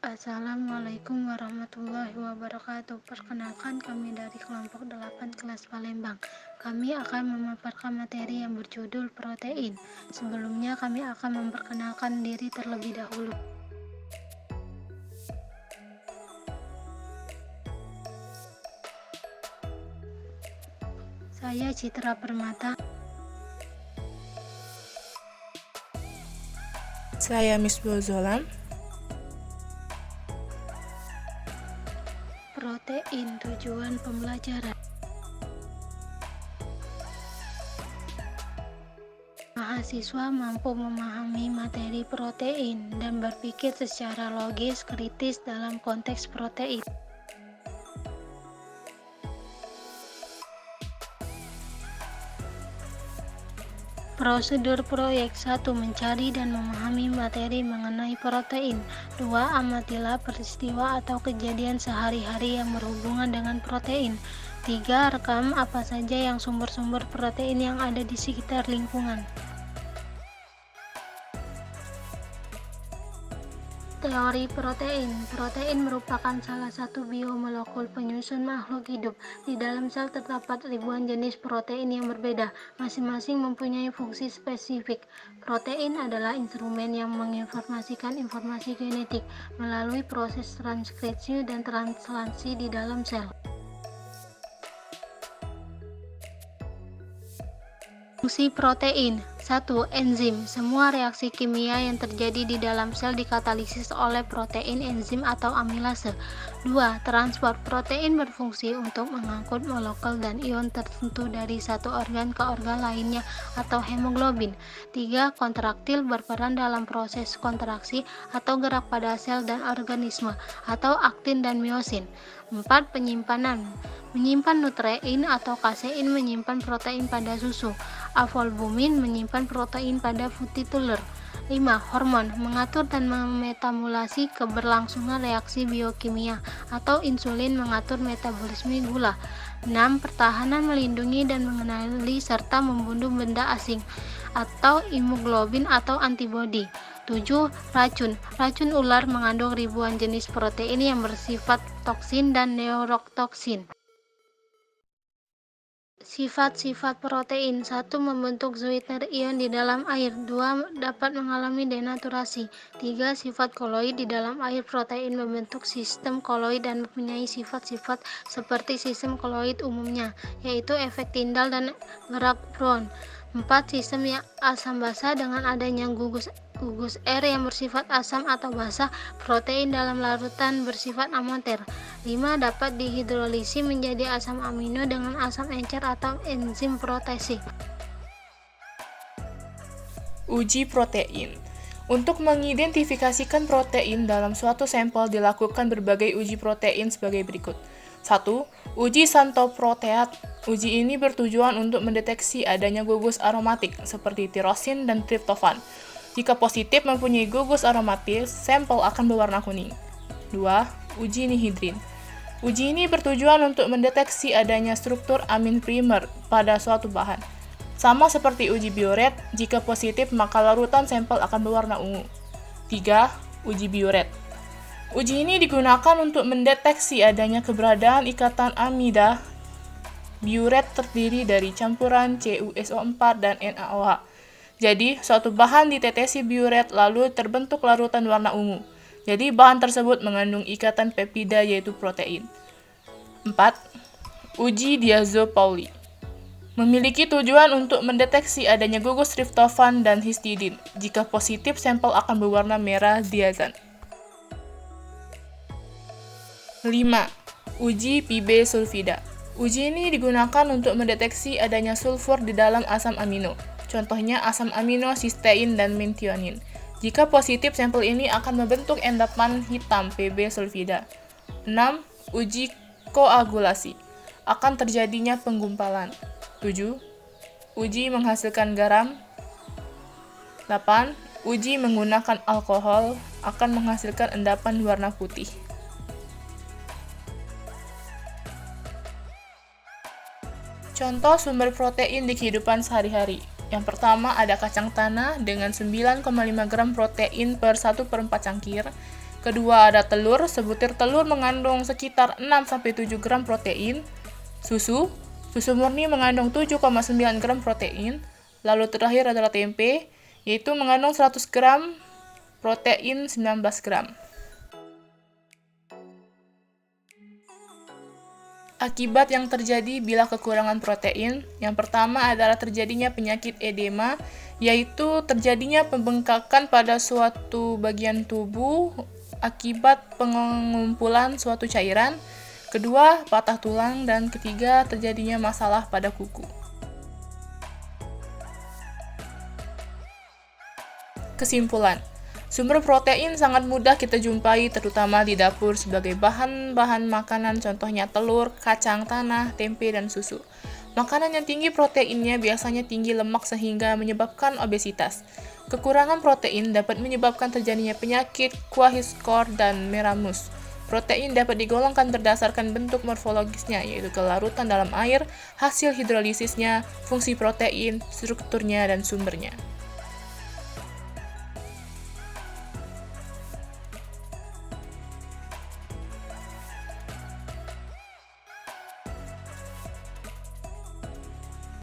Assalamualaikum warahmatullahi wabarakatuh. Perkenalkan, kami dari kelompok 8 kelas Palembang. Kami akan memaparkan materi yang berjudul protein. Sebelumnya kami akan memperkenalkan diri terlebih dahulu. Saya Citra Permata. Saya Misbah Zolam. Protein, tujuan pembelajaran. Mahasiswa mampu memahami materi protein dan berpikir secara logis kritis dalam konteks protein. Prosedur proyek 1. Mencari dan memahami materi mengenai protein. 2. Amatilah peristiwa atau kejadian sehari-hari yang berhubungan dengan protein. 3. Rekam apa saja yang sumber-sumber protein yang ada di sekitar lingkungan. Teori protein. Protein merupakan salah satu biomolekul penyusun makhluk hidup. Di dalam sel terdapat ribuan jenis protein yang berbeda, masing-masing mempunyai fungsi spesifik. Protein adalah instrumen yang menginformasikan informasi genetik melalui proses transkripsi dan translasi di dalam sel. Fungsi protein. 1. Enzim. Semua reaksi kimia yang terjadi di dalam sel dikatalisis oleh protein, enzim, atau amilase. 2. Transport. Protein berfungsi untuk mengangkut molekul dan ion tertentu dari satu organ ke organ lainnya atau hemoglobin. 3. Kontraktil. Berperan dalam proses kontraksi atau gerak pada sel dan organisme, atau aktin dan miosin. 4. Penyimpanan. Menyimpan nutrein atau kasein menyimpan protein pada susu. Avolbumin menyimpan protein pada putih telur. 5. Hormon. Mengatur dan memetamulasi keberlangsungan reaksi biokimia, atau insulin mengatur metabolisme gula. 6. Pertahanan. Melindungi dan mengenali serta membunuh benda asing, atau imunoglobulin atau antibodi. 7. Racun. Racun ular mengandung ribuan jenis protein yang bersifat toksin dan neurotoksin. Sifat-sifat protein. 1. Membentuk sweetener ion di dalam air. 2. Dapat mengalami denaturasi. 3. Sifat koloid. Di dalam air, protein membentuk sistem koloid dan mempunyai sifat-sifat seperti sistem koloid umumnya, yaitu efek Tyndall dan gerak Brown. 4. Sistem yang asam basa. Dengan adanya gugus R yang bersifat asam atau basa, protein dalam larutan bersifat amoter. 5. Dapat dihidrolisis menjadi asam amino dengan asam encer atau enzim protesi. Uji protein. Untuk mengidentifikasikan protein dalam suatu sampel dilakukan berbagai uji protein sebagai berikut. 1. Uji santoproteat. Uji ini bertujuan untuk mendeteksi adanya gugus aromatik seperti tirosin dan triptofan. Jika positif mempunyai gugus aromatis, sampel akan berwarna kuning. 2. Uji nihidrin. Uji ini bertujuan untuk mendeteksi adanya struktur amin primer pada suatu bahan. Sama seperti uji bioret, jika positif maka larutan sampel akan berwarna ungu. 3. Uji bioret. Uji ini digunakan untuk mendeteksi adanya keberadaan ikatan amida. Bioret terdiri dari campuran CuSO4 dan NaOH. Jadi, suatu bahan ditetesi bioret lalu terbentuk larutan warna ungu. Jadi, bahan tersebut mengandung ikatan peptida yaitu protein. 4. Uji diazo-Pauli. Memiliki tujuan untuk mendeteksi adanya gugus triptofan dan histidin. Jika positif, sampel akan berwarna merah diazan. 5. Uji Pi-B sulfida. Uji ini digunakan untuk mendeteksi adanya sulfur di dalam asam amino. Contohnya asam amino sistein dan mentionin. Jika positif, sampel ini akan membentuk endapan hitam Pb sulfida. 6. Uji koagulasi. Akan terjadinya penggumpalan. 7. Uji menghasilkan garam. 8. Uji menggunakan alkohol akan menghasilkan endapan warna putih. Contoh sumber protein di kehidupan sehari-hari. Yang pertama ada kacang tanah dengan 9,5 gram protein per 1/4 cangkir. Kedua, ada telur. Sebutir telur mengandung sekitar 6-7 gram protein. Susu murni mengandung 7,9 gram protein. Lalu terakhir adalah tempe, yaitu mengandung 100 gram protein 19 gram. Akibat yang terjadi bila kekurangan protein, yang pertama adalah terjadinya penyakit edema, yaitu terjadinya pembengkakan pada suatu bagian tubuh akibat pengumpulan suatu cairan. Kedua, patah tulang, dan ketiga, terjadinya masalah pada kuku. Kesimpulan, sumber protein sangat mudah kita jumpai terutama di dapur sebagai bahan-bahan makanan, contohnya telur, kacang tanah, tempe, dan susu. Makanan yang tinggi proteinnya biasanya tinggi lemak sehingga menyebabkan obesitas. Kekurangan protein dapat menyebabkan terjadinya penyakit Kwashiorkor dan Meramus. Protein dapat digolongkan berdasarkan bentuk morfologisnya, yaitu kelarutan dalam air, hasil hidrolisisnya, fungsi protein, strukturnya, dan sumbernya.